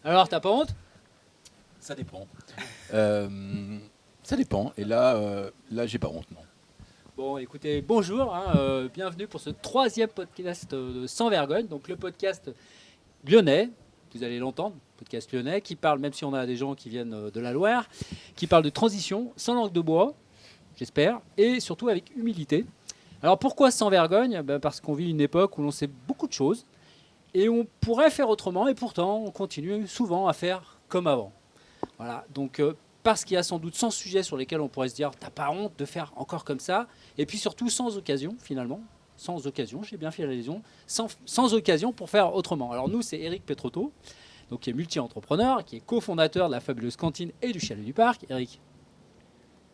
Alors, t'as pas honte? Ça dépend. Ça dépend. Et là, j'ai pas honte, non. Bon, écoutez, bonjour, hein, bienvenue pour ce troisième podcast de Sans Vergogne, donc le podcast lyonnais, vous allez l'entendre, podcast lyonnais, qui parle, même si on a des gens qui viennent de la Loire, qui parle de transition sans langue de bois, j'espère, et surtout avec humilité. Alors pourquoi sans vergogne? Parce qu'on vit une époque où l'on sait beaucoup de choses, et on pourrait faire autrement, et pourtant on continue souvent à faire comme avant. Voilà, donc parce qu'il y a sans doute 100 sujets sur lesquels on pourrait se dire t'as pas honte de faire encore comme ça, et puis surtout sans occasion finalement, sans occasion, j'ai bien fait la lésion, sans occasion pour faire autrement. Alors nous c'est Eric Petrotto, donc qui est multi-entrepreneur, qui est cofondateur de la fabuleuse cantine et du chalet du parc. Eric,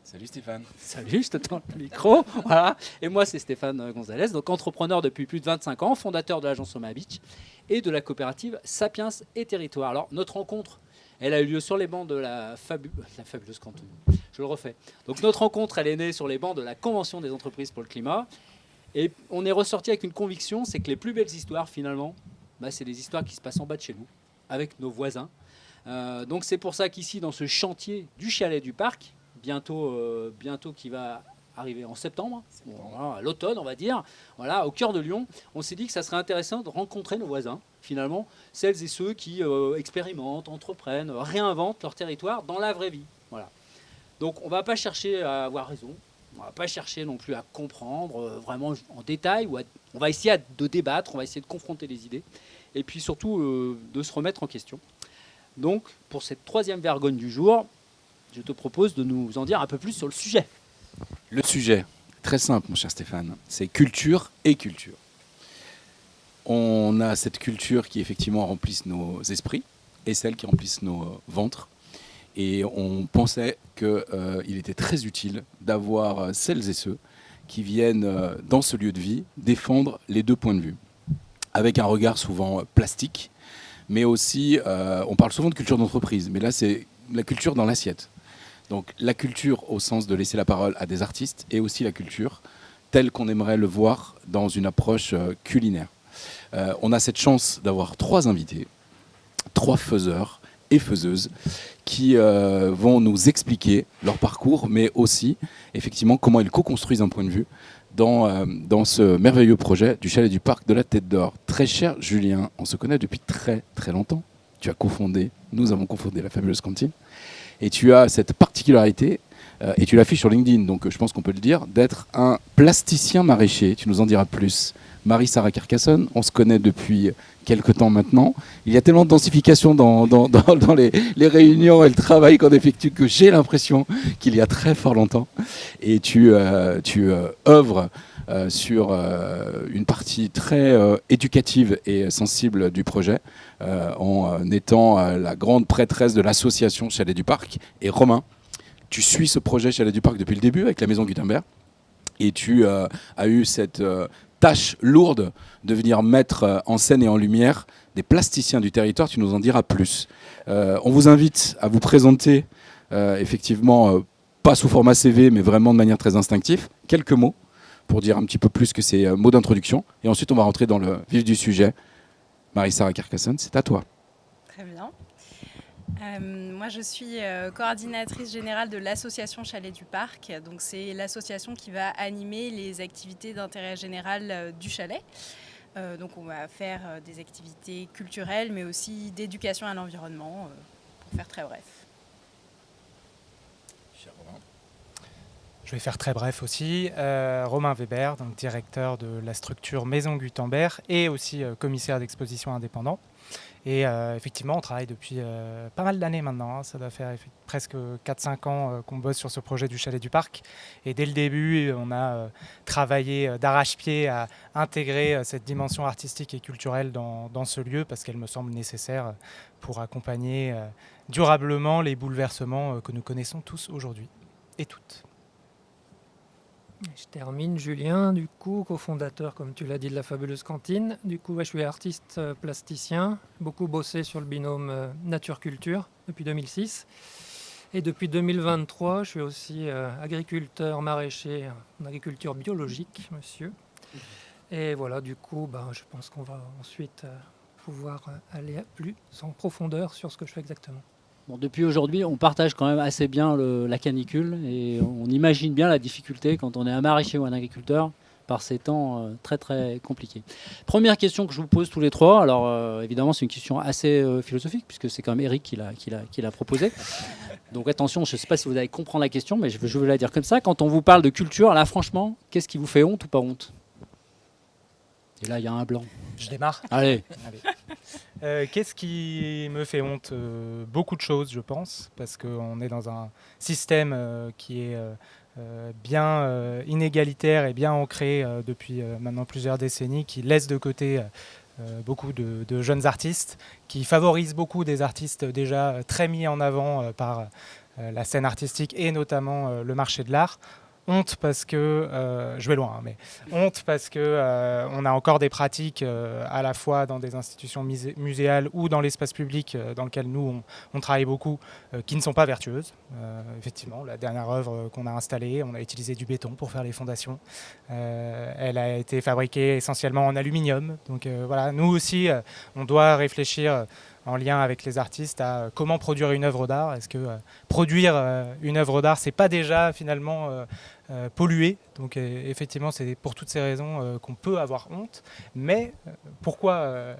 Salut Stéphane. salut, je te tends le micro. Voilà. Et moi c'est Stéphane Gonzalez, donc entrepreneur depuis plus de 25 ans, fondateur de l'agence Soma Beach et de la coopérative Sapiens et Territoire. Alors notre rencontre, elle a eu lieu sur les bancs de la fabuleuse cantine. Je le refais. Donc notre rencontre, elle est née sur les bancs de la Convention des entreprises pour le climat. Et on est ressorti avec une conviction, c'est que les plus belles histoires, finalement, c'est des histoires qui se passent en bas de chez nous, avec nos voisins. Donc c'est pour ça qu'ici, dans ce chantier du chalet du parc, bientôt qui va arriver en septembre, voilà, à l'automne on va dire, voilà, au cœur de Lyon, on s'est dit que ça serait intéressant de rencontrer nos voisins, finalement, celles et ceux qui expérimentent, entreprennent, réinventent leur territoire dans la vraie vie. Voilà. Donc on ne va pas chercher à avoir raison, on ne va pas chercher non plus à comprendre vraiment en détail, on va essayer de débattre, on va essayer de confronter les idées, et puis surtout de se remettre en question. Donc pour cette troisième vergogne du jour, je te propose de nous en dire un peu plus sur le sujet. Le sujet, très simple, mon cher Stéphane, c'est culture et culture. On a cette culture qui effectivement remplisse nos esprits et celle qui remplisse nos ventres. Et on pensait qu'il était très utile d'avoir celles et ceux qui viennent dans ce lieu de vie défendre les deux points de vue. Avec un regard souvent plastique, mais aussi, on parle souvent de culture d'entreprise, mais là c'est la culture dans l'assiette. Donc la culture au sens de laisser la parole à des artistes et aussi la culture telle qu'on aimerait le voir dans une approche culinaire. On a cette chance d'avoir trois invités, trois faiseurs et faiseuses qui vont nous expliquer leur parcours, mais aussi effectivement comment ils co-construisent un point de vue dans ce merveilleux projet du chalet du parc de la Tête d'Or. Très cher Julien, on se connaît depuis très très longtemps. Nous avons cofondé la fabuleuse cantine. Et tu as cette particularité, et tu l'affiches sur LinkedIn, donc je pense qu'on peut le dire, d'être un plasticien maraîcher. Tu nous en diras plus. Marie-Sarah Carcassonne, on se connaît depuis quelques temps maintenant. Il y a tellement de densification dans les réunions et le travail qu'on effectue que j'ai l'impression qu'il y a très fort longtemps. Et tu œuvres sur une partie très éducative et sensible du projet, en étant la grande prêtresse de l'association Chalet du Parc. Et Romain, tu suis ce projet Chalet du Parc depuis le début avec la maison Gutenberg. Et tu as eu cette tâche lourde de venir mettre en scène et en lumière des plasticiens du territoire. Tu nous en diras plus. On vous invite à vous présenter effectivement, pas sous format CV, mais vraiment de manière très instinctive. Quelques mots pour dire un petit peu plus que ces mots d'introduction. Et ensuite, on va rentrer dans le vif du sujet. Marie-Sarah Carcassonne, c'est à toi. Très bien. Moi, je suis coordinatrice générale de l'association Chalet du Parc. Donc, c'est l'association qui va animer les activités d'intérêt général du chalet. Donc, on va faire des activités culturelles, mais aussi d'éducation à l'environnement, pour faire très bref. Cher Romain. Je vais faire très bref aussi. Romain Weber, donc directeur de la structure Maison Gutenberg et aussi commissaire d'exposition indépendant. Et effectivement, on travaille depuis pas mal d'années maintenant. Ça doit faire presque 4-5 ans qu'on bosse sur ce projet du chalet du parc. Et dès le début, on a travaillé d'arrache-pied à intégrer cette dimension artistique et culturelle dans ce lieu parce qu'elle me semble nécessaire pour accompagner durablement les bouleversements que nous connaissons tous aujourd'hui et toutes. Je termine, Julien, du coup, cofondateur, comme tu l'as dit, de la fabuleuse cantine. Du coup, je suis artiste plasticien, beaucoup bossé sur le binôme nature-culture depuis 2006. Et depuis 2023, je suis aussi agriculteur maraîcher en agriculture biologique, monsieur. Et voilà, du coup, je pense qu'on va ensuite pouvoir aller plus en profondeur sur ce que je fais exactement. Bon, depuis aujourd'hui, on partage quand même assez bien la canicule et on imagine bien la difficulté quand on est un maraîcher ou un agriculteur par ces temps très très compliqués. Première question que je vous pose tous les trois. Alors évidemment, c'est une question assez philosophique puisque c'est quand même Eric qui l'a proposé. Donc attention, je ne sais pas si vous allez comprendre la question, mais je vais la dire comme ça. Quand on vous parle de culture, là franchement, qu'est-ce qui vous fait honte ou pas honte? Et là, il y a un blanc. Je démarre. Allez. Qu'est-ce qui me fait honte? Beaucoup de choses, je pense, parce qu'on est dans un système qui est bien inégalitaire et bien ancré depuis maintenant plusieurs décennies, qui laisse de côté beaucoup de jeunes artistes, qui favorise beaucoup des artistes déjà très mis en avant par la scène artistique et notamment le marché de l'art. Honte parce que, je vais loin, mais honte parce que on a encore des pratiques à la fois dans des institutions muséales ou dans l'espace public dans lequel nous on travaille beaucoup, qui ne sont pas vertueuses. Effectivement, la dernière œuvre qu'on a installée, on a utilisé du béton pour faire les fondations. Elle a été fabriquée essentiellement en aluminium. Donc voilà, nous aussi, on doit réfléchir en lien avec les artistes à comment produire une œuvre d'art. Est-ce que produire une œuvre d'art, c'est pas déjà finalement polluer? Donc effectivement, c'est pour toutes ces raisons qu'on peut avoir honte. Mais pourquoi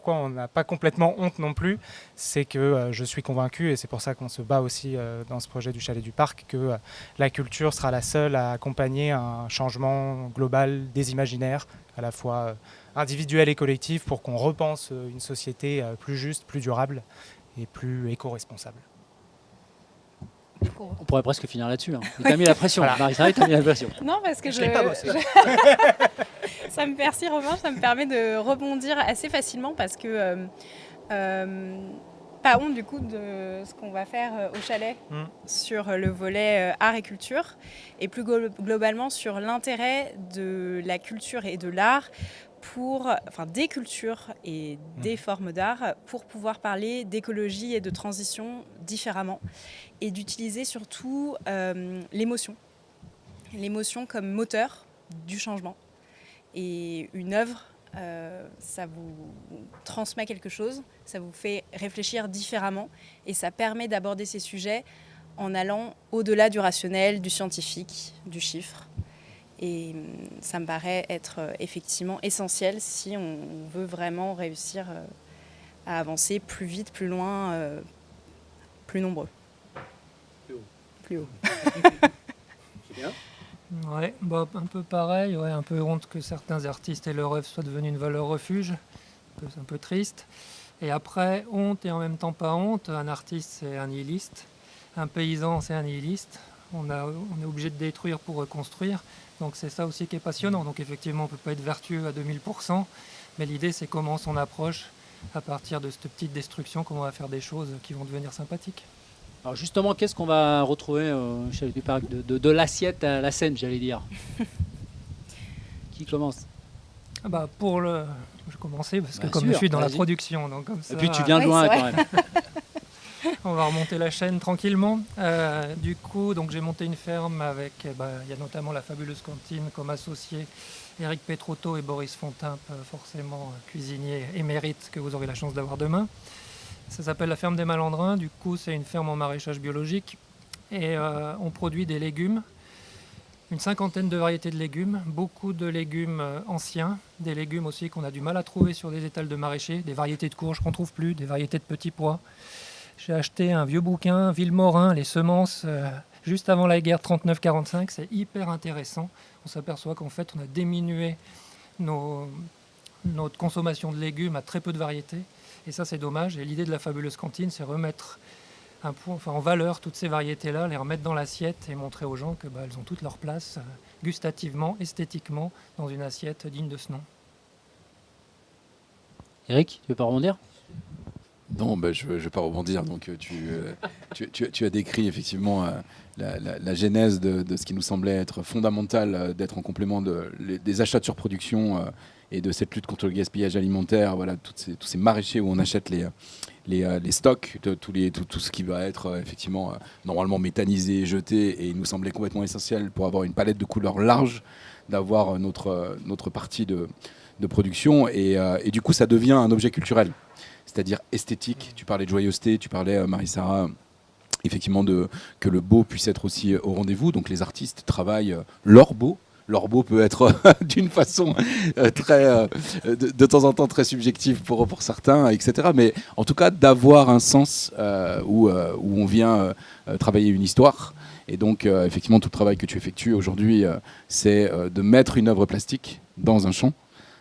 on n'a pas complètement honte non plus? C'est que je suis convaincu, et c'est pour ça qu'on se bat aussi dans ce projet du Chalet du Parc, que la culture sera la seule à accompagner un changement global des imaginaires, à la fois individuel et collectif, pour qu'on repense une société plus juste, plus durable et plus éco-responsable. On pourrait presque finir là-dessus. Hein. Il t'a mis la pression. Voilà. Marie-Sarah, t'a mis la pression. Non, parce que je l'ai pas bossé. Ça me merci Romain, ça me permet de rebondir assez facilement parce que pas honte du coup de ce qu'on va faire au chalet sur le volet art et culture et plus globalement sur l'intérêt de la culture et de l'art des cultures et des formes d'art pour pouvoir parler d'écologie et de transition différemment et d'utiliser surtout l'émotion comme moteur du changement. Et une œuvre, ça vous transmet quelque chose, ça vous fait réfléchir différemment et ça permet d'aborder ces sujets en allant au-delà du rationnel, du scientifique, du chiffre. Et ça me paraît être effectivement essentiel si on veut vraiment réussir à avancer plus vite, plus loin, plus nombreux. Plus haut. C'est bien. Ouais, bah, un peu pareil, ouais, un peu honte que certains artistes et leurs œuvres soient devenus une valeur refuge. C'est un peu triste. Et après, honte et en même temps pas honte, un artiste c'est un nihiliste, un paysan c'est un nihiliste. On est obligé de détruire pour reconstruire. Donc c'est ça aussi qui est passionnant. Donc effectivement, on ne peut pas être vertueux à 2000%, mais l'idée c'est comment on s'en approche à partir de cette petite destruction, comment on va faire des choses qui vont devenir sympathiques. Alors justement, qu'est-ce qu'on va retrouver au Chalet du Parc de l'assiette à la scène, j'allais dire? Qui commence? Je vais commencer parce que Bien comme sûr, je suis dans la vas-y. production, donc comme ça. Et puis tu viens de loin quand même. On va remonter la chaîne tranquillement. Du coup, donc j'ai monté une ferme avec, il y a notamment la fabuleuse cantine comme associés, Éric Pétrotto et Boris Fontin, forcément cuisiniers émérites que vous aurez la chance d'avoir demain. Ça s'appelle la ferme des Malandrins. Du coup, c'est une ferme en maraîchage biologique et on produit des légumes, une cinquantaine de variétés de légumes, beaucoup de légumes anciens, des légumes aussi qu'on a du mal à trouver sur des étals de maraîchers, des variétés de courges qu'on ne trouve plus, des variétés de petits pois. J'ai acheté un vieux bouquin, Villemorin, les semences, juste avant la guerre 39-45. C'est hyper intéressant. On s'aperçoit qu'en fait, on a diminué notre consommation de légumes à très peu de variétés. Et ça, c'est dommage. Et l'idée de la fabuleuse cantine, c'est remettre en valeur toutes ces variétés-là, les remettre dans l'assiette et montrer aux gens qu'elles ont toute leur place, gustativement, esthétiquement, dans une assiette digne de ce nom. Eric, tu veux pas rebondir? Non, je ne vais pas rebondir. Donc, tu as décrit effectivement la genèse de ce qui nous semblait être fondamental, d'être en complément des achats de surproduction et de cette lutte contre le gaspillage alimentaire. Voilà, tous ces maraîchers où on achète les stocks, tout ce qui va être effectivement normalement méthanisé, jeté. Et il nous semblait complètement essentiel pour avoir une palette de couleurs large, d'avoir notre partie de de production. Et du coup, ça devient un objet culturel, c'est-à-dire esthétique. Tu parlais de joyeuseté, tu parlais, Marie-Sara, effectivement, que le beau puisse être aussi au rendez-vous. Donc les artistes travaillent leur beau. Leur beau peut être d'une façon de temps en temps très subjective pour certains, etc. Mais en tout cas, d'avoir un sens où on vient travailler une histoire. Et donc, effectivement, tout le travail que tu effectues aujourd'hui, c'est de mettre une œuvre plastique dans un champ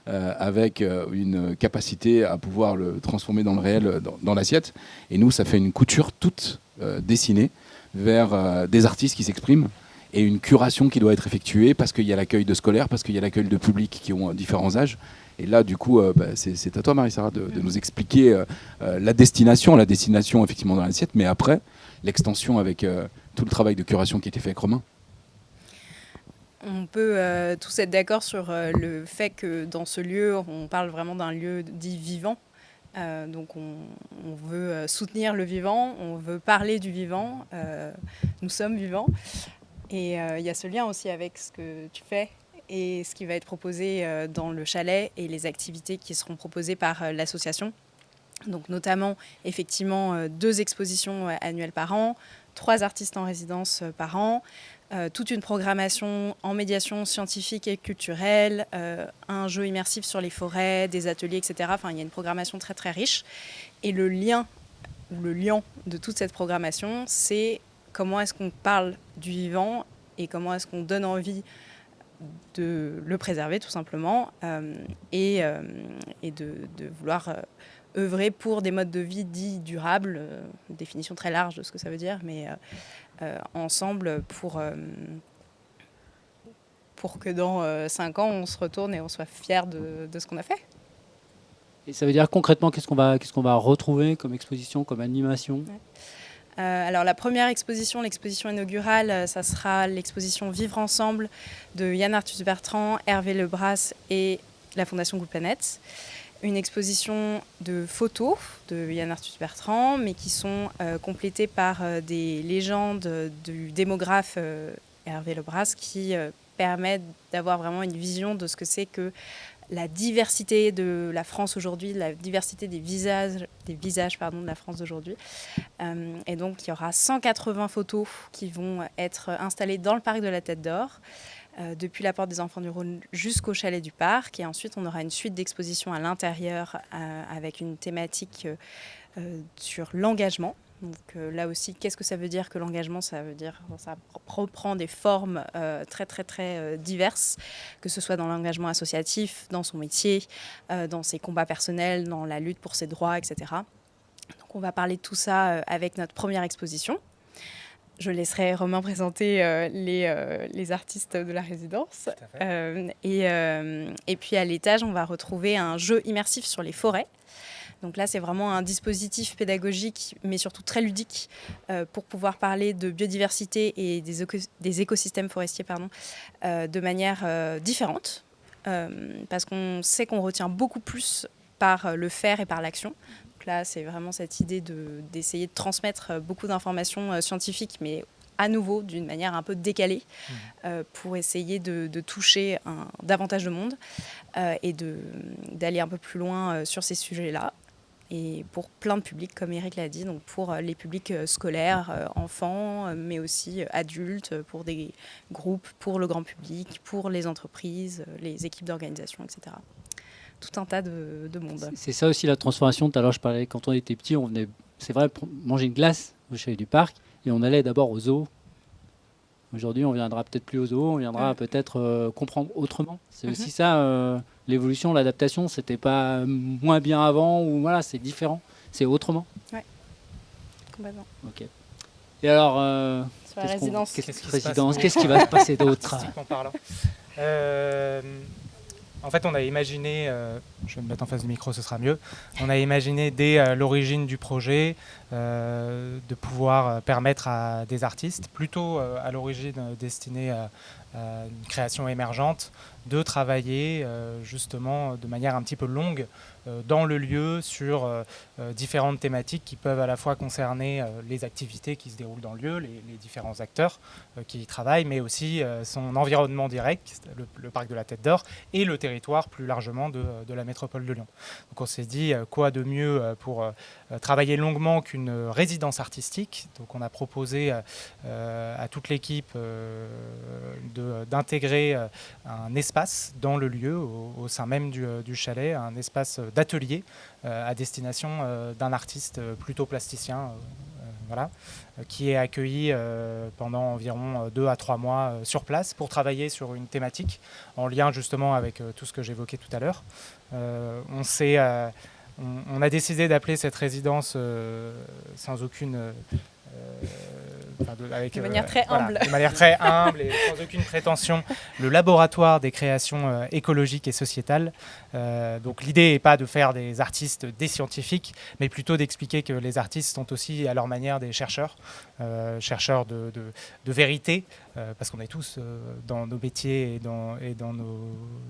avec une capacité à pouvoir le transformer dans le réel, dans l'assiette. Et nous, ça fait une couture toute dessinée vers des artistes qui s'expriment et une curation qui doit être effectuée parce qu'il y a l'accueil de scolaires, parce qu'il y a l'accueil de publics qui ont différents âges. Et là, du coup, c'est à toi, Marie-Sara, de nous expliquer la destination effectivement dans l'assiette, mais après, l'extension avec tout le travail de curation qui a été fait avec Romain. On peut tous être d'accord sur le fait que dans ce lieu, on parle vraiment d'un lieu dit vivant. Donc on veut soutenir le vivant, on veut parler du vivant, nous sommes vivants. Et il y a ce lien aussi avec ce que tu fais et ce qui va être proposé dans le chalet et les activités qui seront proposées par l'association. Donc notamment, effectivement, 2 expositions annuelles par an, 3 artistes en résidence par an, toute une programmation en médiation scientifique et culturelle, un jeu immersif sur les forêts, des ateliers, etc. Enfin, il y a une programmation très très riche. Et le lien de toute cette programmation, c'est comment est-ce qu'on parle du vivant et comment est-ce qu'on donne envie de le préserver tout simplement et de vouloir œuvrer pour des modes de vie dits durables, définition très large de ce que ça veut dire, mais ensemble pour que dans 5 ans on se retourne et on soit fiers de ce qu'on a fait. Et ça veut dire concrètement qu'est-ce qu'on va retrouver comme exposition, comme animation? Alors la première exposition, l'exposition inaugurale, ça sera l'exposition Vivre ensemble de Yann Arthus Bertrand, Hervé Lebras et la Fondation Good Planet. Une exposition de photos de Yann Arthus Bertrand, mais qui sont complétées par des légendes du démographe Hervé Lebras qui permettent d'avoir vraiment une vision de ce que c'est que la diversité de la France aujourd'hui, la diversité des visages de la France d'aujourd'hui. Et donc, il y aura 180 photos qui vont être installées dans le parc de la Tête d'Or, depuis la porte des Enfants du Rhône jusqu'au chalet du parc. Et ensuite, on aura une suite d'expositions à l'intérieur avec une thématique sur l'engagement. Donc là aussi, qu'est-ce que ça veut dire que l'engagement? Ça reprend des formes très très très diverses, que ce soit dans l'engagement associatif, dans son métier, dans ses combats personnels, dans la lutte pour ses droits, etc. Donc on va parler de tout ça avec notre première exposition. Je laisserai Romain présenter les artistes de la résidence. Et puis à l'étage, on va retrouver un jeu immersif sur les forêts. Donc là, c'est vraiment un dispositif pédagogique, mais surtout très ludique, pour pouvoir parler de biodiversité et des écosystèmes forestiers de manière différente. Parce qu'on sait qu'on retient beaucoup plus par le faire et par l'action. Donc là, c'est vraiment cette idée d'essayer de transmettre beaucoup d'informations scientifiques, mais à nouveau d'une manière un peu décalée, pour essayer de toucher davantage de monde et d'aller un peu plus loin sur ces sujets-là. Et pour plein de publics, comme Eric l'a dit, donc pour les publics scolaires, enfants, mais aussi adultes, pour des groupes, pour le grand public, pour les entreprises, les équipes d'organisation, etc. Tout un tas de monde. C'est ça aussi la transformation. Tout à l'heure, je parlais, quand on était petit, on venait, c'est vrai, manger une glace au chalet du parc, et on allait d'abord au zoo. Aujourd'hui, on viendra peut-être plus au zoo, on viendra peut-être comprendre autrement. C'est aussi ça, l'évolution, l'adaptation, c'était pas moins bien avant, ou voilà, c'est différent, c'est autrement. Oui, complètement. Ok. Et alors, sur la résidence, qu'est-ce qui va se passer d'autre? En fait, on a imaginé, je vais me mettre en face du micro, ce sera mieux. On a imaginé dès l'origine du projet de pouvoir permettre à des artistes, plutôt à l'origine destinés à une création émergente, de travailler justement de manière un petit peu longue dans le lieu sur différentes thématiques qui peuvent à la fois concerner les activités qui se déroulent dans le lieu, les différents acteurs qui y travaillent, mais aussi son environnement direct, le parc de la Tête d'Or, et le territoire plus largement de la métropole de Lyon. Donc on s'est dit quoi de mieux pour travailler longuement qu'une résidence artistique. Donc on a proposé à toute l'équipe d'intégrer un espace dans le lieu, au sein même du chalet, un espace d'atelier à destination d'un artiste plutôt plasticien, voilà, qui est accueilli pendant environ 2 à 3 mois sur place pour travailler sur une thématique en lien justement avec tout ce que j'évoquais tout à l'heure. On a décidé d'appeler cette résidence sans aucune... de manière très humble. De manière très humble et sans aucune prétention, le laboratoire des créations écologiques et sociétales. Donc l'idée n'est pas de faire des artistes des scientifiques, mais plutôt d'expliquer que les artistes sont aussi à leur manière des chercheurs, chercheurs de vérité, parce qu'on est tous dans nos métiers et dans nos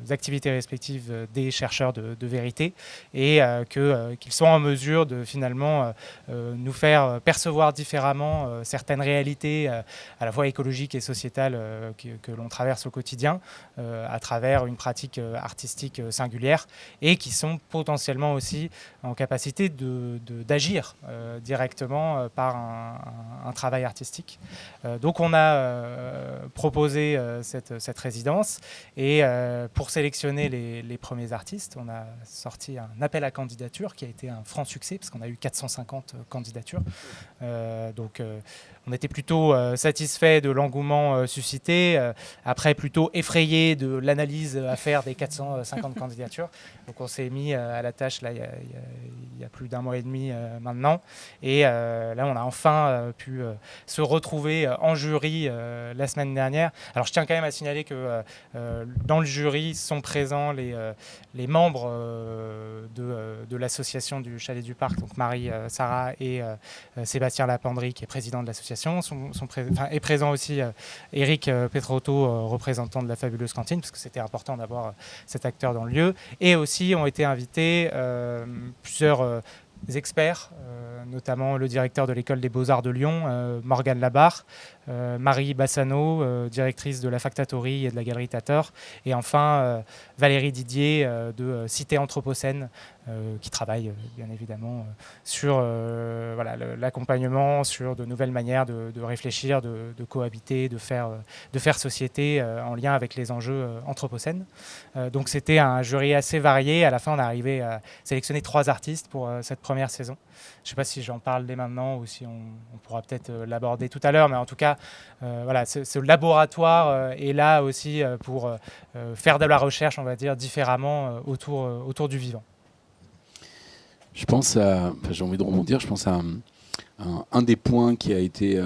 activités respectives des chercheurs de vérité, et qu'ils soient en mesure de finalement nous faire percevoir différemment certaines réalités à la fois écologiques et sociétales que l'on traverse au quotidien à travers une pratique artistique singulière, et qui sont potentiellement aussi en capacité d'agir directement par un travail artistique. Donc on a proposé cette résidence, et pour sélectionner les premiers artistes, on a sorti un appel à candidature qui a été un franc succès, parce qu'on a eu 450 candidatures. Donc on était plutôt satisfait de l'engouement suscité, après plutôt effrayé de l'analyse à faire des 450 candidatures. Donc on s'est mis à la tâche là, il y a plus d'1 mois et demi maintenant, et là on a enfin pu se retrouver en jury la semaine dernière. Alors je tiens quand même à signaler que dans le jury sont présents les membres de l'association du Chalet du Parc, donc Marie, Sarah et Sébastien Lapendry, qui est président de l'association. Est présent aussi Eric Petrotto, représentant de la Fabuleuse Cantine, parce que c'était important d'avoir cet acteur dans le lieu. Et aussi ont été invités plusieurs experts, notamment le directeur de l'école des Beaux-Arts de Lyon, Morgane Labarre, Marie Bassano, directrice de la Factatory et de la Galerie Tator, et enfin Valérie Didier de Cité Anthropocène, qui travaille bien évidemment sur l'accompagnement, sur de nouvelles manières de réfléchir, de cohabiter, de faire société en lien avec les enjeux anthropocènes. Donc c'était un jury assez varié. À la fin, on est arrivé à sélectionner 3 artistes pour cette première saison. Je ne sais pas si j'en parle dès maintenant ou si on pourra peut-être l'aborder tout à l'heure, mais en tout cas, ce laboratoire est là aussi pour faire de la recherche, on va dire, différemment autour du vivant. Je pense j'ai envie de rebondir, je pense à un des points qui a été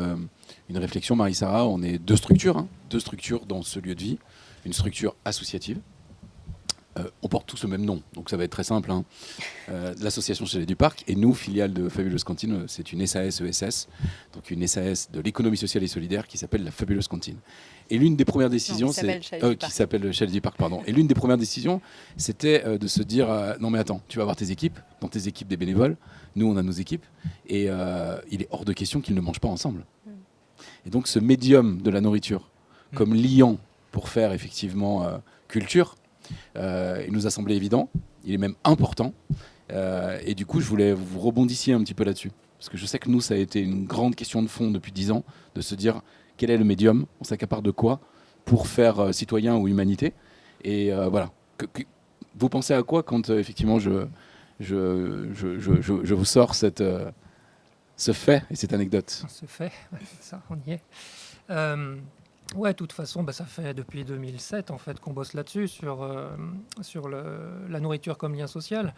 une réflexion, Marie-Sarah. On est 2 structures dans ce lieu de vie, une structure associative. On porte tous le même nom, donc ça va être très simple. L'association Chalet du Parc, et nous, filiale de Fabuleuse Cantine, c'est une SAS-ESS, donc une SAS de l'économie sociale et solidaire qui s'appelle la Fabuleuse Cantine. Et l'une des premières décisions, qui s'appelle Chalet du Parc, pardon. Et l'une des premières décisions, c'était de se dire non mais attends, tu vas avoir tes équipes, dans tes équipes des bénévoles, nous on a nos équipes, et il est hors de question qu'ils ne mangent pas ensemble. Et donc ce médium de la nourriture, comme liant pour faire effectivement culture, il nous a semblé évident, il est même important, et du coup je voulais vous rebondissiez un petit peu là-dessus, parce que je sais que nous ça a été une grande question de fond depuis 10 ans, de se dire quel est le médium, on s'accapare de quoi pour faire citoyen ou humanité, et voilà. Vous pensez à quoi quand effectivement je vous sors ce fait et cette anecdote? Ce fait, ça, on y est. Ouais, de toute façon, ça fait depuis 2007 en fait qu'on bosse là-dessus, sur la nourriture comme lien social.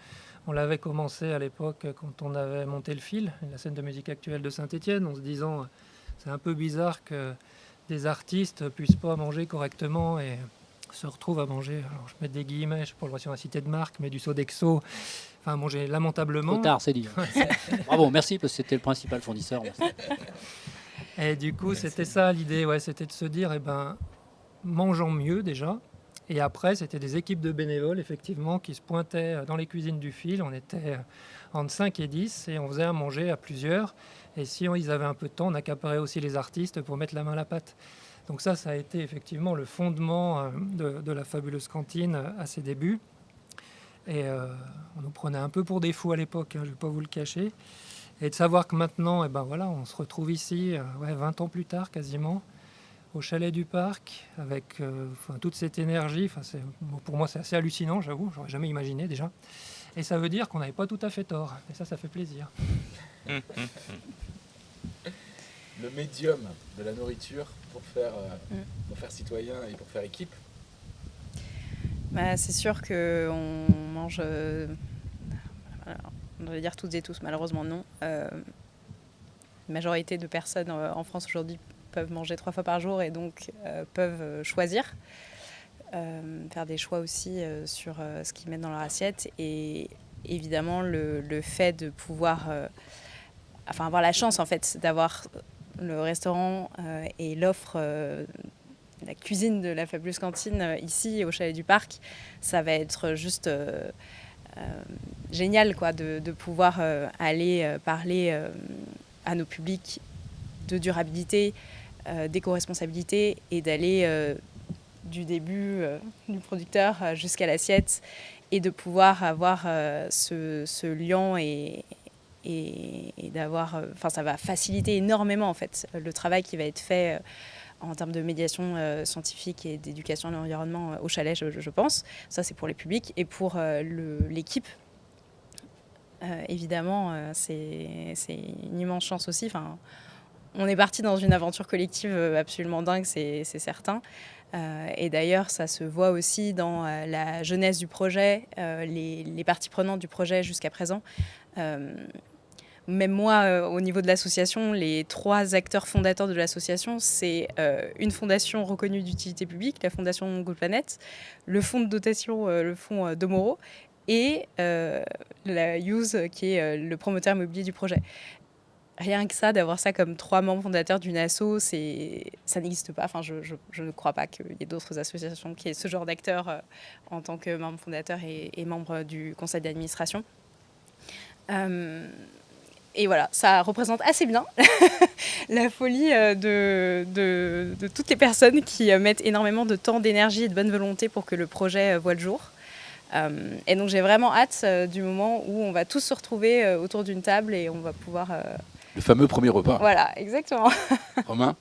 On l'avait commencé à l'époque quand on avait monté le Fil, la scène de musique actuelle de Saint-Étienne, en se disant c'est un peu bizarre que des artistes puissent pas manger correctement et se retrouvent à manger, alors je mets des guillemets, je ne sais pas le droit sur la cité de marque, mais du Sodexo, enfin manger lamentablement. Trop tard, c'est dit. Bravo, merci, parce que c'était le principal fournisseur. Et du coup, c'était ça l'idée, c'était de se dire, mangeons mieux déjà, Et après, c'était des équipes de bénévoles, effectivement, qui se pointaient dans les cuisines du fil. On était entre 5 et 10 et on faisait à manger à plusieurs. Et si ils avaient un peu de temps, on accaparait aussi les artistes pour mettre la main à la pâte. Donc ça a été effectivement le fondement de la fabuleuse cantine à ses débuts. Et on nous prenait un peu pour des fous à l'époque, hein, je ne vais pas vous le cacher. Et de savoir que maintenant, voilà, on se retrouve ici, 20 ans plus tard quasiment, au chalet du parc, avec toute cette énergie. Pour moi, c'est assez hallucinant, j'avoue, j'aurais jamais imaginé déjà. Et ça veut dire qu'on n'avait pas tout à fait tort. Et ça fait plaisir. Le médium de la nourriture pour faire citoyen et pour faire équipe. C'est sûr qu'on mange, on va dire toutes et tous, malheureusement non. La majorité de personnes en France aujourd'hui peuvent manger 3 fois par jour et donc peuvent choisir, faire des choix aussi sur ce qu'ils mettent dans leur assiette. Et évidemment, le fait de pouvoir avoir la chance en fait d'avoir le restaurant et l'offre, la cuisine de la fabuleuse cantine ici au chalet du parc, ça va être juste génial quoi, de pouvoir aller parler à nos publics de durabilité, d'éco-responsabilité et d'aller du début du producteur jusqu'à l'assiette et de pouvoir avoir ce lien et d'avoir, ça va faciliter énormément en fait le travail qui va être fait en termes de médiation scientifique et d'éducation à l'environnement au chalet, je pense. Ça c'est pour les publics et pour l'équipe. Évidemment, c'est une immense chance aussi. On est parti dans une aventure collective absolument dingue, c'est certain. Et d'ailleurs, ça se voit aussi dans la jeunesse du projet, les parties prenantes du projet jusqu'à présent. Même moi, au niveau de l'association, les 3 acteurs fondateurs de l'association, c'est une fondation reconnue d'utilité publique, la fondation Good Planet, le fonds de dotation, le fonds Domoro, et la Use, qui est le promoteur immobilier du projet. Rien que ça, d'avoir ça comme 3 membres fondateurs d'une asso, ça n'existe pas. Je ne crois pas qu'il y ait d'autres associations qui aient ce genre d'acteurs en tant que membre fondateur et membre du conseil d'administration. Et voilà, ça représente assez bien la folie de toutes les personnes qui mettent énormément de temps, d'énergie et de bonne volonté pour que le projet voie le jour. Et donc j'ai vraiment hâte du moment où on va tous se retrouver autour d'une table et on va pouvoir... Le fameux premier repas. Voilà, exactement. Romain ?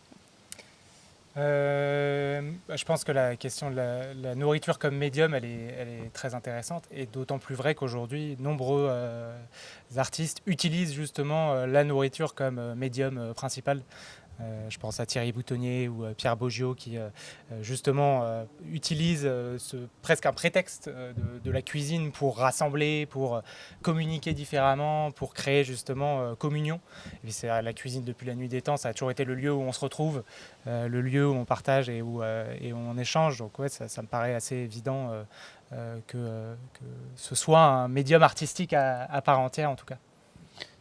Je pense que la question de la nourriture comme médium, elle est très intéressante et d'autant plus vrai qu'aujourd'hui, nombreux artistes utilisent justement la nourriture comme médium principal. Je pense à Thierry Boutonnier ou Pierre Boggio qui justement utilisent presque un prétexte de la cuisine pour rassembler, pour communiquer différemment, pour créer justement communion. Et puis c'est la cuisine depuis la nuit des temps, ça a toujours été le lieu où on se retrouve, le lieu où on partage et où on échange. Donc ouais, ça me paraît assez évident que ce soit un médium artistique à part entière en tout cas.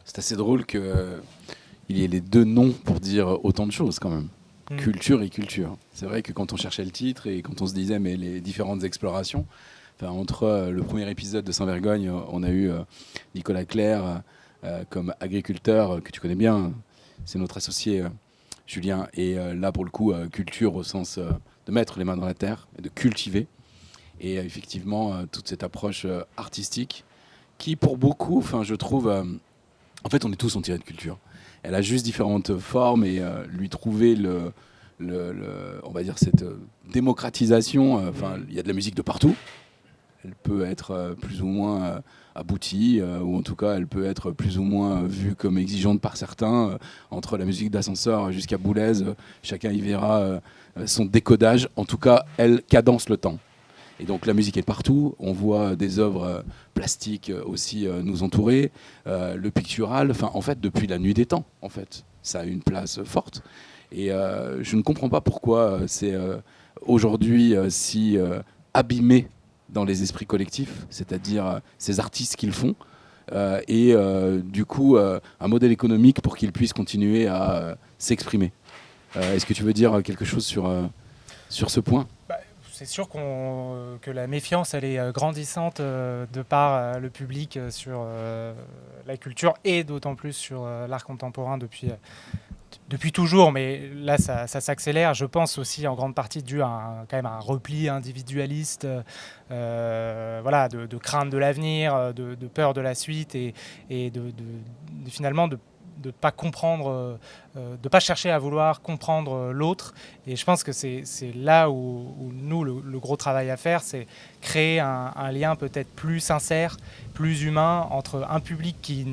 C'est assez drôle que... il y a les 2 noms pour dire autant de choses quand même. Culture et culture. C'est vrai que quand on cherchait le titre et quand on se disait mais les différentes explorations, entre le premier épisode de Saint-Vergogne, on a eu Nicolas Clerc comme agriculteur, que tu connais bien, c'est notre associé Julien, et là pour le coup culture au sens de mettre les mains dans la terre et de cultiver. Et effectivement toute cette approche artistique qui pour beaucoup, je trouve, en fait on est tous en tirés de culture. Elle a juste différentes formes et lui trouver on va dire cette démocratisation. Il y a de la musique de partout. Elle peut être plus ou moins aboutie, ou en tout cas, elle peut être plus ou moins vue comme exigeante par certains. Entre la musique d'ascenseur jusqu'à Boulez, chacun y verra son décodage. En tout cas, elle cadence le temps. Et donc la musique est partout, on voit des œuvres plastiques aussi nous entourer, le pictural, en fait depuis la nuit des temps, en fait, ça a une place forte. Et je ne comprends pas pourquoi c'est aujourd'hui si abîmé dans les esprits collectifs, c'est-à-dire ces artistes qu'ils font, et du coup un modèle économique pour qu'ils puissent continuer à s'exprimer. Est-ce que tu veux dire quelque chose sur ce point ? c'est sûr que la méfiance, elle est grandissante de par le public sur la culture et d'autant plus sur l'art contemporain depuis toujours, mais là ça s'accélère, je pense aussi en grande partie dû à quand même un repli individualiste, voilà, de crainte de l'avenir, de peur de la suite et finalement de ne pas comprendre, de pas chercher à vouloir comprendre l'autre. Et je pense que c'est là où nous, le gros travail à faire, c'est créer un lien peut-être plus sincère, plus humain entre un public qui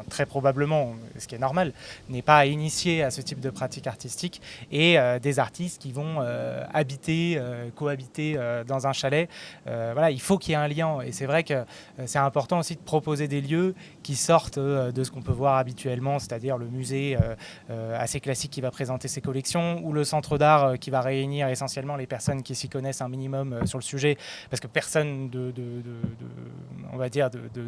très probablement, ce qui est normal, n'est pas initié à ce type de pratique artistique et des artistes qui vont cohabiter dans un chalet. Voilà, il faut qu'il y ait un lien et c'est vrai que c'est important aussi de proposer des lieux qui sortent de ce qu'on peut voir habituellement, c'est-à-dire le musée assez classique qui va présenter ses collections ou le centre d'art qui va réunir essentiellement les personnes qui s'y connaissent un minimum sur le sujet, parce que personne on va dire de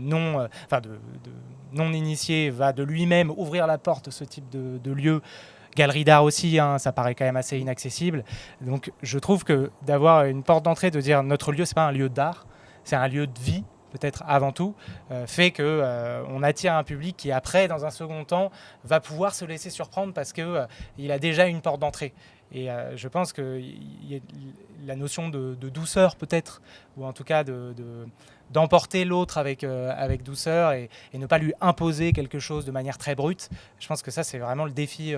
non initié va de lui-même ouvrir la porte de ce type de lieu. Galerie d'art aussi, hein, ça paraît quand même assez inaccessible. Donc je trouve que d'avoir une porte d'entrée, de dire notre lieu, c'est pas un lieu d'art, c'est un lieu de vie, peut-être avant tout, fait qu'on attire un public qui après, dans un second temps, va pouvoir se laisser surprendre parce qu'il a déjà une porte d'entrée. Et je pense que y a la notion de douceur peut-être, ou en tout cas d'emporter l'autre avec douceur et ne pas lui imposer quelque chose de manière très brute. Je pense que ça, c'est vraiment le défi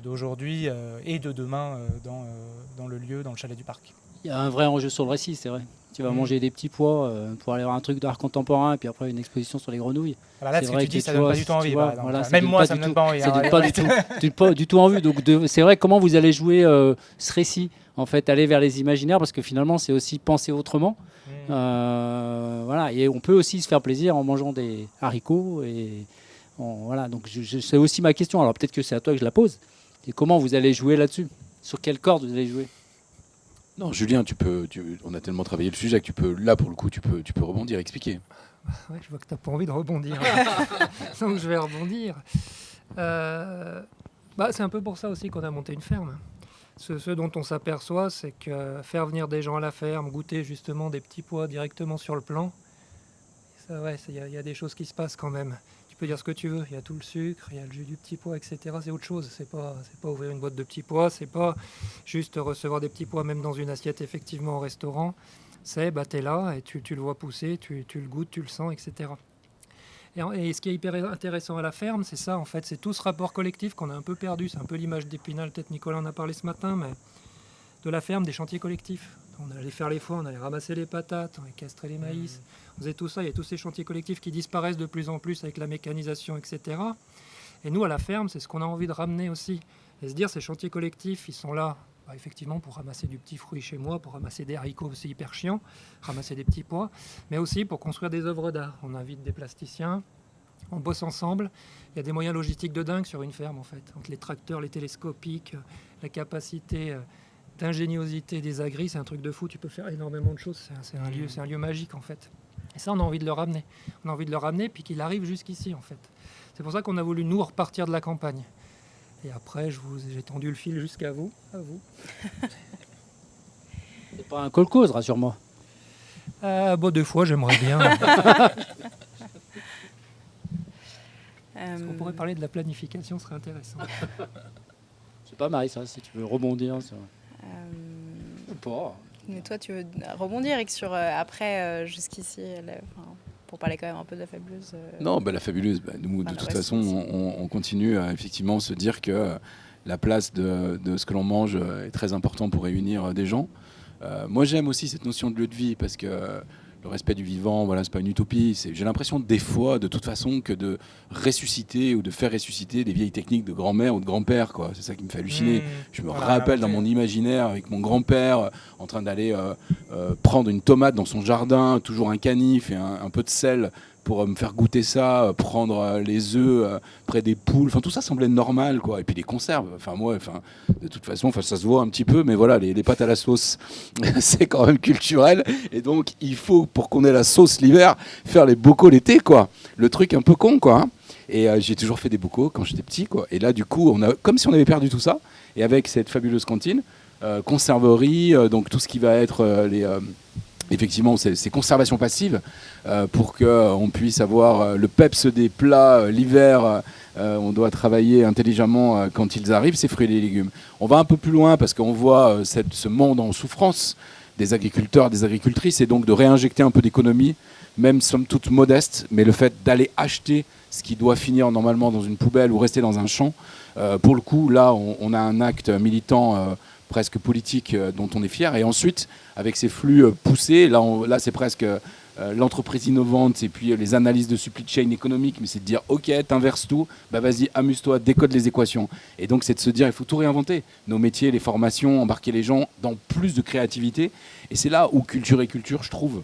d'aujourd'hui et de demain dans le lieu, dans le chalet du parc. Il y a un vrai enjeu sur le récit, c'est vrai. Tu vas manger des petits pois pour aller voir un truc d'art contemporain et puis après une exposition sur les grenouilles. Voilà, là, ce que tu dis, ça ne donne pas du tout envie. Voilà, même moi, ça ne me donne pas envie. Ça ne donne pas du tout envie. Donc c'est vrai, comment vous allez jouer ce récit, en fait, aller vers les imaginaires, parce que finalement, c'est aussi penser autrement. Voilà, et on peut aussi se faire plaisir en mangeant des haricots. Voilà, donc c'est aussi ma question. Alors peut-être que c'est à toi que je la pose. Et comment vous allez jouer là-dessus? Sur quelle corde vous allez jouer? Non, Julien, on a tellement travaillé le sujet que là pour le coup, tu peux rebondir, expliquer. Ouais, je vois que tu n'as pas envie de rebondir. Donc je vais rebondir. C'est un peu pour ça aussi qu'on a monté une ferme. Ce dont on s'aperçoit, c'est que faire venir des gens à la ferme, goûter justement des petits pois directement sur le plan, il y a des choses qui se passent quand même. Tu peux dire ce que tu veux, il y a tout le sucre, il y a le jus du petit pois, etc. C'est autre chose, c'est pas ouvrir une boîte de petits pois, c'est pas juste recevoir des petits pois même dans une assiette effectivement au restaurant. C'est, t'es là et tu le vois pousser, tu le goûtes, tu le sens, etc. Et ce qui est hyper intéressant à la ferme, c'est ça en fait, c'est tout ce rapport collectif qu'on a un peu perdu. C'est un peu l'image d'Épinal, peut-être Nicolas en a parlé ce matin, mais de la ferme, des chantiers collectifs. On allait faire les foins, on allait ramasser les patates, on allait castrer les maïs. On faisait tout ça, il y a tous ces chantiers collectifs qui disparaissent de plus en plus avec la mécanisation, etc. Et nous, à la ferme, c'est ce qu'on a envie de ramener aussi. Et se dire, ces chantiers collectifs, ils sont là, effectivement, pour ramasser du petit fruit chez moi, pour ramasser des haricots, c'est hyper chiant, ramasser des petits pois, mais aussi pour construire des œuvres d'art. On invite des plasticiens, on bosse ensemble. Il y a des moyens logistiques de dingue sur une ferme, en fait. Entre les tracteurs, les télescopiques, la capacité d'ingéniosité des agris, c'est un truc de fou, tu peux faire énormément de choses, c'est un lieu magique, en fait. Et ça, on a envie de le ramener. On a envie de le ramener, puis qu'il arrive jusqu'ici, en fait. C'est pour ça qu'on a voulu, nous, repartir de la campagne. Et après, j'ai tendu le fil jusqu'à vous. À vous. C'est pas un kolkhoz, rassure-moi. Des fois, j'aimerais bien. On pourrait parler de la planification, ce serait intéressant. Je sais pas, Marissa, si tu veux rebondir sur... Ou pas. Mais toi, tu veux rebondir sur après, jusqu'ici, pour parler quand même un peu de la Fabuleuse. Non, la Fabuleuse, nous, de toute façon, on continue à effectivement se dire que la place de ce que l'on mange est très important pour réunir des gens. Moi, j'aime aussi cette notion de lieu de vie parce que le respect du vivant, c'est pas une utopie. J'ai l'impression des fois, de toute façon, que de ressusciter ou de faire ressusciter des vieilles techniques de grand-mère ou de grand-père, quoi. C'est ça qui me fait halluciner. Je me rappelle dans mon imaginaire avec mon grand-père en train d'aller prendre une tomate dans son jardin, toujours un canif et un peu de sel pour me faire goûter ça, prendre les œufs près des poules, tout ça semblait normal, quoi. Et puis les conserves, de toute façon, ça se voit un petit peu, mais voilà, les pâtes à la sauce, c'est quand même culturel, et donc il faut, pour qu'on ait la sauce l'hiver, faire les bocaux l'été, quoi. Le truc un peu con, quoi. Et j'ai toujours fait des bocaux quand j'étais petit, quoi. Et là, du coup, comme si on avait perdu tout ça, et avec cette fabuleuse cantine, conserverie, donc tout ce qui va être effectivement ces conservations passives pour qu'on puisse avoir le peps des plats l'hiver. On doit travailler intelligemment quand ils arrivent, ces fruits et légumes. On va un peu plus loin parce qu'on voit ce monde en souffrance des agriculteurs, des agricultrices, et donc de réinjecter un peu d'économie, même somme toute modeste, mais le fait d'aller acheter ce qui doit finir normalement dans une poubelle ou rester dans un champ, pour le coup, là, on a un acte militant presque politique dont on est fier. Et ensuite, avec ces flux poussés, là c'est presque l'entreprise innovante et puis les analyses de supply chain économique, mais c'est de dire ok, t'inverses tout, bah vas-y, amuse-toi, décode les équations. Et donc c'est de se dire il faut tout réinventer, nos métiers, les formations, embarquer les gens dans plus de créativité. Et c'est là où Culture et Culture, je trouve,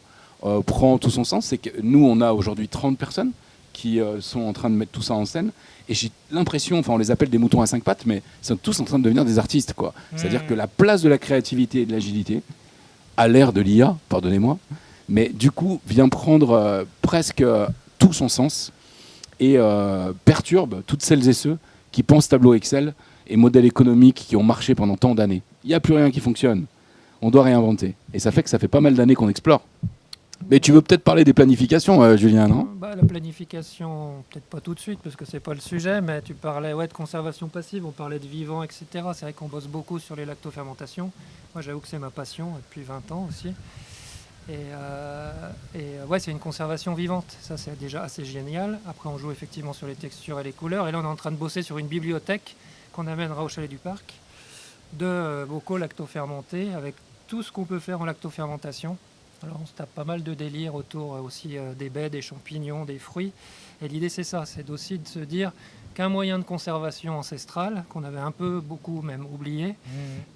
prend tout son sens. C'est que nous, on a aujourd'hui 30 personnes qui sont en train de mettre tout ça en scène. Et j'ai l'impression, enfin on les appelle des moutons à 5 pattes, mais ils sont tous en train de devenir des artistes, quoi. C'est-à-dire que la place de la créativité et de l'agilité, à l'ère de l'IA, pardonnez-moi, mais du coup vient prendre presque tout son sens et perturbe toutes celles et ceux qui pensent tableau Excel et modèles économiques qui ont marché pendant tant d'années. Il n'y a plus rien qui fonctionne. On doit réinventer. Et ça fait pas mal d'années qu'on explore. Mais tu veux peut-être parler des planifications, Julien, non ? La planification, peut-être pas tout de suite, parce que c'est pas le sujet, mais tu parlais de conservation passive, on parlait de vivant, etc. C'est vrai qu'on bosse beaucoup sur les lactofermentations. Moi, j'avoue que c'est ma passion depuis 20 ans aussi. Ouais, c'est une conservation vivante. Ça, c'est déjà assez génial. Après, on joue effectivement sur les textures et les couleurs. Et là, on est en train de bosser sur une bibliothèque qu'on amènera au Chalet du Parc de bocaux lactofermentés avec tout ce qu'on peut faire en lactofermentation. Alors on se tape pas mal de délire autour aussi des baies, des champignons, des fruits. Et l'idée c'est ça, c'est aussi de se dire qu'un moyen de conservation ancestrale, qu'on avait un peu beaucoup même oublié,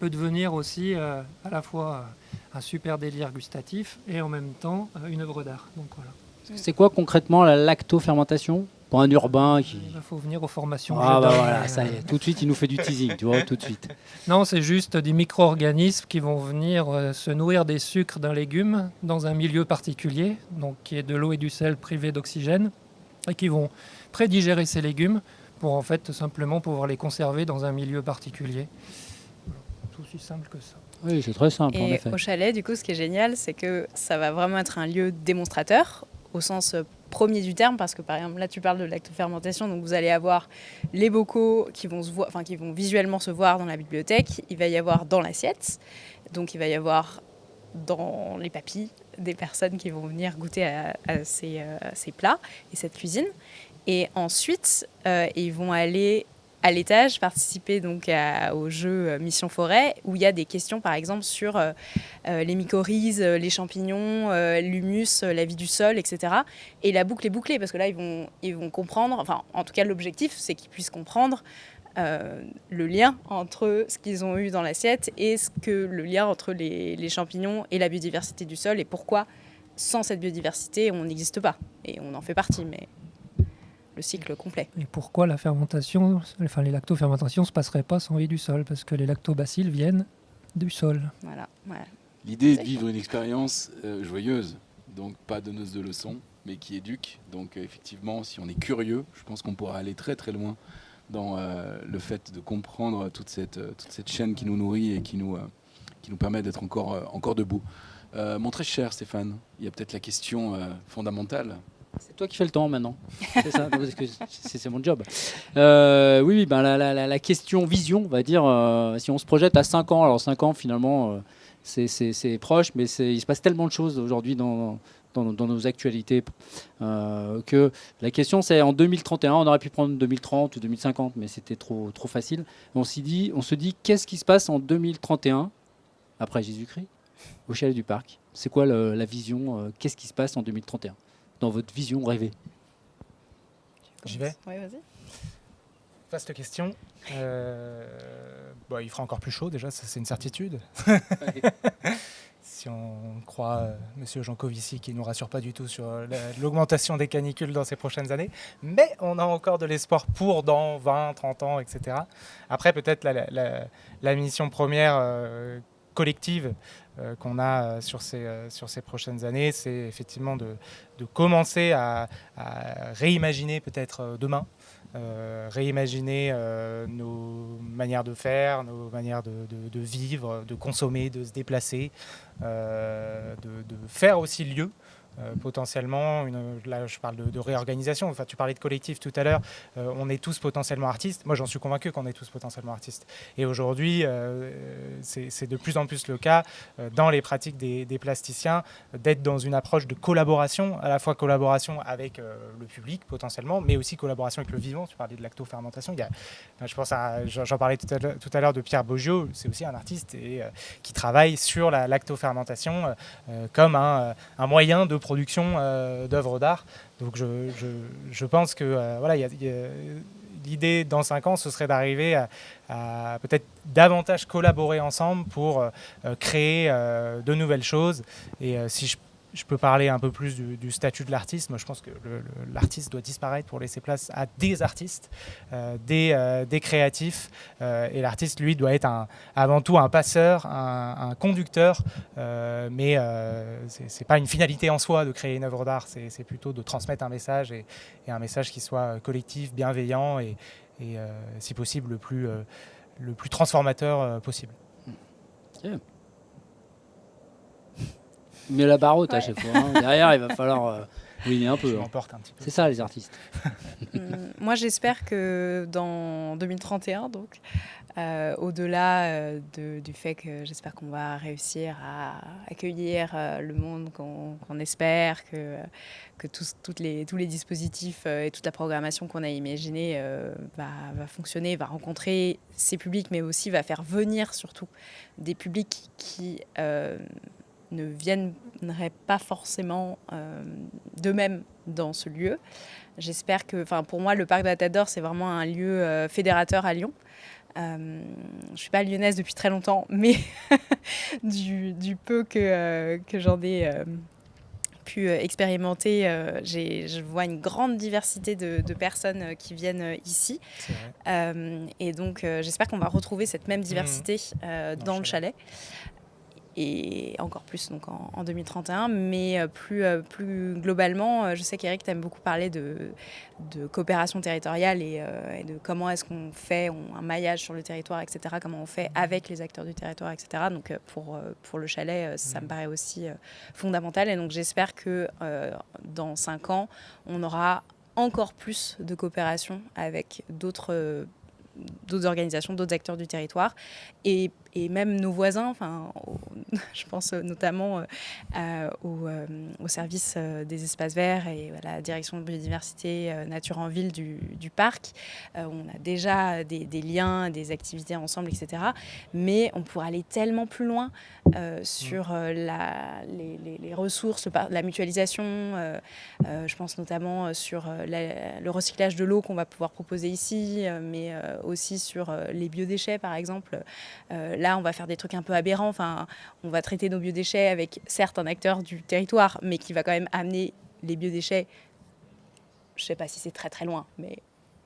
peut devenir aussi à la fois un super délire gustatif et en même temps une œuvre d'art. Donc voilà. C'est quoi concrètement la lactofermentation pour un urbain qui... Il faut venir aux formations. Voilà, ça y est, tout de suite il nous fait du teasing, tu vois, tout de suite. Non, c'est juste des micro-organismes qui vont venir se nourrir des sucres d'un légume dans un milieu particulier, donc qui est de l'eau et du sel privés d'oxygène, et qui vont prédigérer ces légumes pour en fait simplement pouvoir les conserver dans un milieu particulier. Voilà, tout aussi simple que ça. Oui, c'est très simple en Et effet. au chalet, du coup, ce qui est génial, c'est que ça va vraiment être un lieu démonstrateur au sens premier du terme, parce que par exemple là tu parles de lactofermentation, donc vous allez avoir les bocaux qui vont qui vont visuellement se voir dans la bibliothèque, il va y avoir dans l'assiette, donc il va y avoir dans les papilles des personnes qui vont venir goûter à ces plats et cette cuisine, et ensuite ils vont aller à l'étage participer donc au jeu Mission Forêt, où il y a des questions par exemple sur les mycorhizes, les champignons, l'humus, la vie du sol, etc. Et la boucle est bouclée parce que là ils vont comprendre, enfin en tout cas l'objectif c'est qu'ils puissent comprendre le lien entre ce qu'ils ont eu dans l'assiette et le lien entre les champignons et la biodiversité du sol, et pourquoi sans cette biodiversité on n'existe pas, et on en fait partie, mais le cycle complet. Et pourquoi la fermentation, enfin les lactofermentations ne se passeraient pas sans vie du sol, parce que les lactobacilles viennent du sol. Voilà. L'idée est de vivre une expérience joyeuse, donc pas donneuse de leçons, mais qui éduque. Donc effectivement, si on est curieux, je pense qu'on pourra aller très très loin dans le fait de comprendre toute cette chaîne qui nous nourrit et qui nous permet d'être encore debout. Mon très cher Stéphane, il y a peut-être la question fondamentale. C'est toi qui fais le temps maintenant. C'est ça, parce que c'est mon job. Oui, ben la question vision, on va dire, si on se projette à 5 ans, alors 5 ans finalement, c'est proche, mais il se passe tellement de choses aujourd'hui dans nos actualités que la question c'est en 2031, on aurait pu prendre 2030 ou 2050, mais c'était trop facile. On se dit qu'est-ce qui se passe en 2031, après Jésus-Christ, au Chalet du Parc. C'est quoi la vision, qu'est-ce qui se passe en 2031 dans votre vision rêvée? J'y vais. Oui, vas-y. Vaste question. Il fera encore plus chaud déjà, ça c'est une certitude. Si on croit Monsieur Jancovici, qui ne nous rassure pas du tout sur l'augmentation des canicules dans ces prochaines années. Mais on a encore de l'espoir pour dans 20, 30 ans, etc. Après, peut-être la mission première collective qu'on a sur ces prochaines années, c'est effectivement de commencer à réimaginer peut-être demain réimaginer nos manières de faire, nos manières de vivre, de consommer, de se déplacer, de faire aussi lieu. Potentiellement, là je parle de réorganisation, enfin, tu parlais de collectif tout à l'heure, on est tous potentiellement artistes, moi j'en suis convaincu qu'on est tous potentiellement artistes. Et aujourd'hui, c'est de plus en plus le cas dans les pratiques des plasticiens, d'être dans une approche de collaboration, à la fois collaboration avec le public potentiellement, mais aussi collaboration avec le vivant. Tu parlais de lactofermentation, je pense j'en parlais tout à l'heure de Pierre Boggio, c'est aussi un artiste qui travaille sur la lactofermentation comme un moyen de production d'œuvres d'art. Donc je pense que voilà, l'idée dans 5 ans, ce serait d'arriver à peut-être davantage collaborer ensemble pour créer de nouvelles choses. Et si je peux parler un peu plus du statut de l'artiste, moi je pense que l'artiste doit disparaître pour laisser place à des artistes, des créatifs. Et l'artiste, lui, doit être avant tout un passeur, un conducteur. Mais c'est pas une finalité en soi de créer une œuvre d'art, c'est plutôt de transmettre un message et un message qui soit collectif, bienveillant et si possible le plus transformateur possible. Okay. Mais la barotte à chaque fois. Hein. Derrière, il va falloir oui, un peu. Je m'emporte un petit peu. C'est ça, les artistes. Moi, j'espère que dans 2031, donc, au-delà du fait que j'espère qu'on va réussir à accueillir le monde qu'on espère, que tous les dispositifs et toute la programmation qu'on a imaginée va fonctionner, va rencontrer ces publics, mais aussi va faire venir surtout des publics qui ne viendraient pas forcément d'eux-mêmes dans ce lieu. J'espère que, pour moi, le parc de la Tête d'Or, c'est vraiment un lieu fédérateur à Lyon. Je ne suis pas lyonnaise depuis très longtemps, mais du peu que j'en ai pu expérimenter, je vois une grande diversité de personnes qui viennent ici. Et donc, j'espère qu'on va retrouver cette même diversité dans le chalet. Et encore plus donc en 2031, mais plus globalement, je sais qu'Éric t'aime beaucoup parler de coopération territoriale et de comment est-ce qu'on fait un maillage sur le territoire, etc., comment on fait avec les acteurs du territoire, etc. Donc pour le chalet, ça me paraît aussi fondamental, et donc j'espère que dans 5 ans, on aura encore plus de coopération avec d'autres organisations, d'autres acteurs du territoire, et même nos voisins. Je pense notamment au service des espaces verts et à la direction de biodiversité nature en ville du parc. On a déjà des liens, des activités ensemble, etc. Mais on pourrait aller tellement plus loin sur les ressources, la mutualisation. Je pense notamment sur le recyclage de l'eau qu'on va pouvoir proposer ici, mais aussi sur les biodéchets, par exemple. Là, on va faire des trucs un peu aberrants. On va traiter nos biodéchets avec, certes, un acteur du territoire, mais qui va quand même amener les biodéchets. Je ne sais pas si c'est très très loin, mais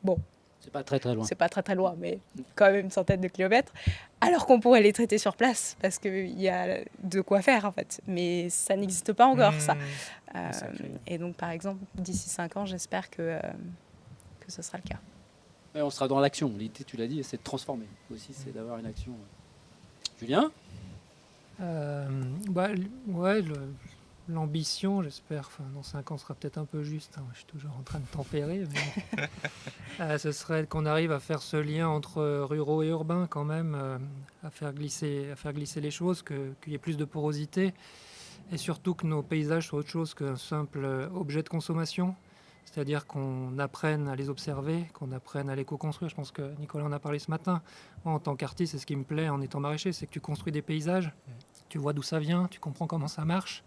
bon. C'est pas très très loin. C'est pas très très loin, mais quand même une centaine de kilomètres. Alors qu'on pourrait les traiter sur place, parce qu'il y a de quoi faire, en fait. Mais ça n'existe pas encore, ça. Et donc, par exemple, d'ici 5 ans, j'espère que ce sera le cas. Et on sera dans l'action. L'idée, tu l'as dit, c'est de transformer. Aussi, c'est d'avoir une action. Julien ? L'ambition, j'espère, dans 5 ans, sera peut-être un peu juste. Hein, je suis toujours en train de tempérer. Mais ce serait qu'on arrive à faire ce lien entre ruraux et urbains, quand même, à faire glisser les choses, qu'il y ait plus de porosité, et surtout que nos paysages soient autre chose qu'un simple objet de consommation. C'est-à-dire qu'on apprenne à les observer, qu'on apprenne à les co-construire. Je pense que Nicolas en a parlé ce matin. Moi, en tant qu'artiste, c'est ce qui me plaît en étant maraîcher, c'est que tu construis des paysages, tu vois d'où ça vient, tu comprends comment ça marche.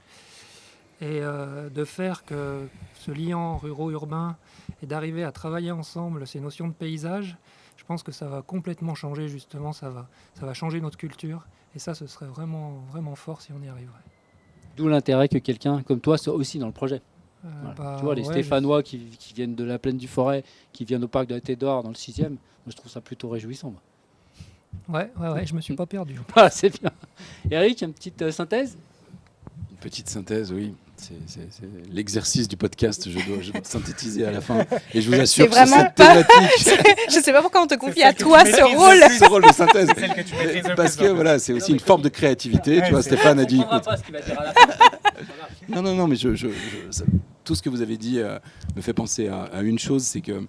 Et de faire que ce lien ruraux-urbain et d'arriver à travailler ensemble ces notions de paysage, je pense que ça va complètement changer, justement, ça va changer notre culture. Et ça, ce serait vraiment, vraiment fort si on y arriverait. D'où l'intérêt que quelqu'un comme toi soit aussi dans le projet. Voilà. Tu vois, les Stéphanois qui viennent de la plaine du Forêt, qui viennent au parc de la Tête d'Or dans le 6e, moi, je trouve ça plutôt réjouissant. Ouais, je me suis pas perdu. C'est bien. Éric, une petite synthèse ? Une petite synthèse, oui. C'est l'exercice du podcast, je dois synthétiser à la fin. Et je vous assure que C'est vraiment cette thématique... Je sais pas pourquoi on te confie celle à que toi tu ce maîtrises. rôle. Ce rôle de synthèse. Celle que tu maîtrises le Parce plus, que en voilà, c'est aussi une forme de créativité. Ouais, Tu vois, c'est- Stéphane a dit... On ne écoute, pas ce qu'il va dire à la fin. non, mais tout ce que vous avez dit me fait penser à une chose, c'est que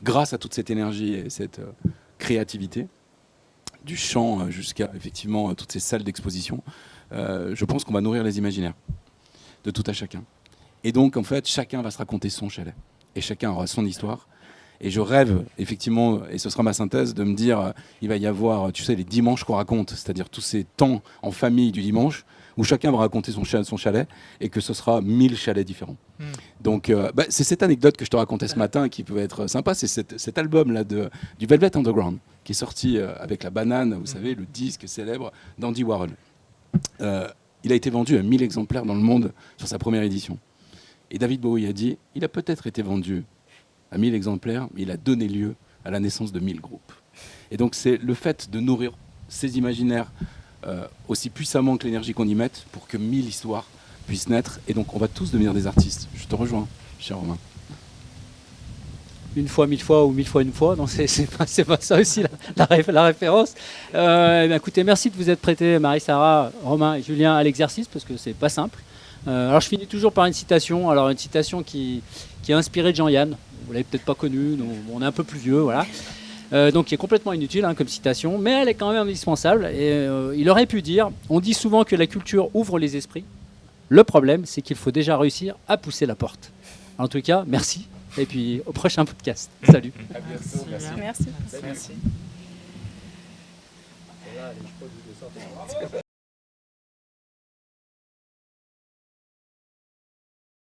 grâce à toute cette énergie et cette créativité, du chant jusqu'à effectivement toutes ces salles d'exposition, je pense qu'on va nourrir les imaginaires de tout à chacun. Et donc, en fait, chacun va se raconter son chalet. Et chacun aura son histoire. Et je rêve, effectivement, et ce sera ma synthèse, de me dire, il va y avoir, tu sais, les dimanches qu'on raconte, c'est-à-dire tous ces temps en famille du dimanche, où chacun va raconter son chalet, et que ce sera 1000 chalets différents. Donc, c'est cette anecdote que je te racontais ce matin qui peut être sympa, c'est cet album-là du Velvet Underground, qui est sorti avec la banane, vous savez, le disque célèbre d'Andy Warhol. Il a été vendu à 1000 exemplaires dans le monde sur sa première édition. Et David Bowie a dit, il a peut-être été vendu à 1000 exemplaires, mais il a donné lieu à la naissance de 1000 groupes. Et donc c'est le fait de nourrir ces imaginaires aussi puissamment que l'énergie qu'on y mette pour que 1000 histoires puissent naître. Et donc on va tous devenir des artistes. Je te rejoins, cher Romain. Une fois, 1000 fois ou 1000 fois une fois. Donc c'est pas ça aussi la référence. Écoutez, merci de vous être prêtés, Marie-Sara, Romain et Julien, à l'exercice parce que c'est pas simple. Alors je finis toujours par une citation. Alors une citation qui est inspirée de Jean-Yann. Vous l'avez peut-être pas connu, on est un peu plus vieux, voilà. Donc qui est complètement inutile comme citation, mais elle est quand même indispensable. Et il aurait pu dire, on dit souvent que la culture ouvre les esprits. Le problème, c'est qu'il faut déjà réussir à pousser la porte. En tout cas, merci. Et puis au prochain podcast. Salut. À bientôt, Merci. Merci.